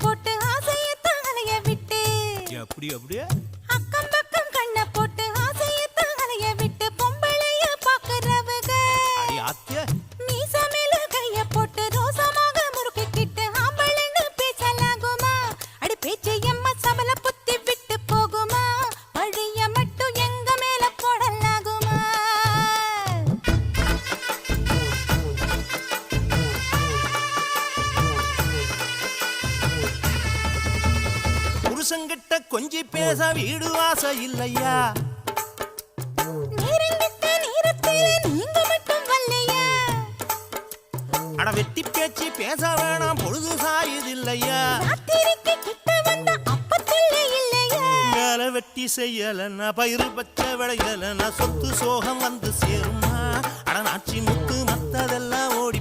போட்டு ஆசையத்தான் அலைய விட்டு அப்படியே அக்கம் பக்கம் கண்ண போட்டு ஆசையத்தான் அலைய விட்டு பொம்பளைய பாக்குறவங்க மீச மேல கைய போட்டு ரோசமாக முறுக்கிக்கிட்டு ஆம்பளைன்னு பேசலாகுமா அடி பேச்சு எம்மா சபல புத்தி விட்டு போகுமா பழிய மட்டும் எங்க மேல போடலாகுமா புருஷங்கிட்ட கொஞ்சி பேச வீடு வாச இல்லையா நேரங்கிட்ட நேரத்தில நீங்க மட்டும் வரலையா அட வெட்டி பேச்சு பேச வேணாம் பொழுது சாயுதில்லையா ராத்திரிக்கு கிட்ட வந்த அப்பத்தில்லை இல்லையா மேல வெட்டி செய்யலன்னா பயிறு பச்சை விளையலன்னா சொத்து சோகம் வந்து சேருமா அட நாச்சி முத்து மத்ததெல்லாம் ஓடி